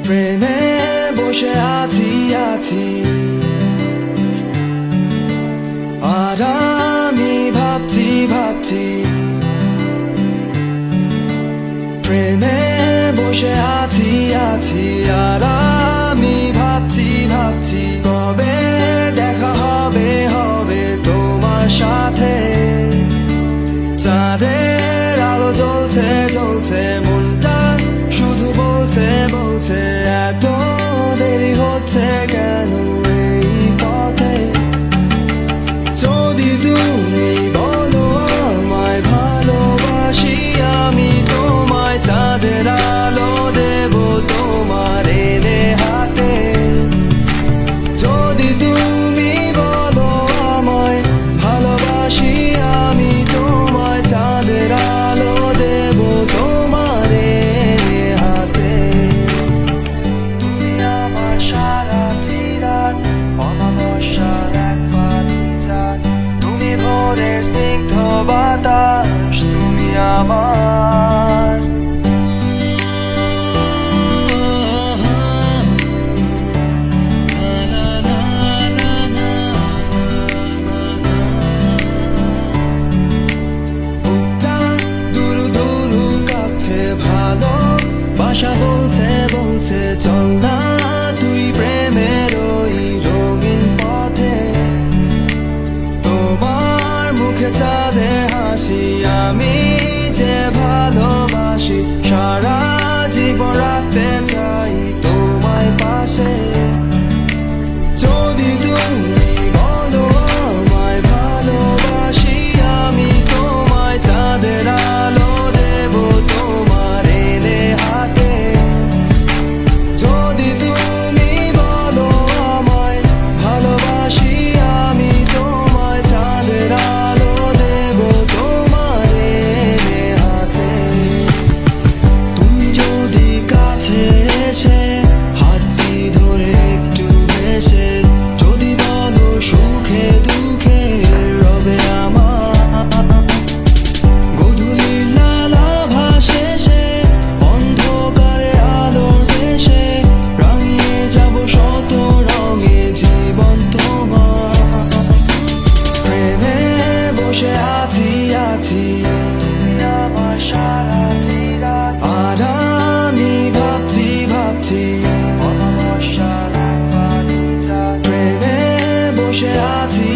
প্রেমে বসে আছি আর আমি ভাবছি প্রেমে বসে আছি আর আমি ভাবছি কবে দেখা হবে তোমার সাথে। চাঁদের আলো জ্বলছে মনটা শুধু বলছে এত দেরি হচ্ছে কেন এই পথে। যদি তুমি বলো আমায় ভালোবাসি, আমি তোমায় চাঁদের আলো দেব তোমার এনে হাতে। যদি তুমি বলো আমায় ভালোবাসি, আমি তোমায় চাঁদের আলো দেব তোমার এনে হাতে। তুমি আমার সারাটি রাত অমাবস্যার এক পারিজাত, তুমি ভোরের স্নিগ্ধ বাতাস, তুমি আমার। ভাষা বলছে চল না তুই প্রেমের ওই রঙিন পথে। তোমার মুখে চাঁদের হাসি আমি যে ভালোবাসি, সারা জীবন রাখতে চাই তোমায় পাশে। যদি তুমি বলো আমায় ভালোবাসি, আমি তোমায় চাঁদের আলো দেব তোমার এনে হাতে। যদি তুমি বলো আমায় ভালোবাসি, আমি তোমায় চাঁদের আলো দেব তোমার এনে হাতে। তুমি যদি কাছে এসে হাতটি ধরে একটু হেসে যদি বলো সুখে দুঃখে রবে আমার। গধূলির লালাভা শেষে অন্ধকারে আলোর দেশে রাঙিয়ে যাব শত রঙে জীবন তোমার। প্রেমে বসে আছি আমার সারাটি রাত, আর আমি ভাবছি প্রেমে বসে আছি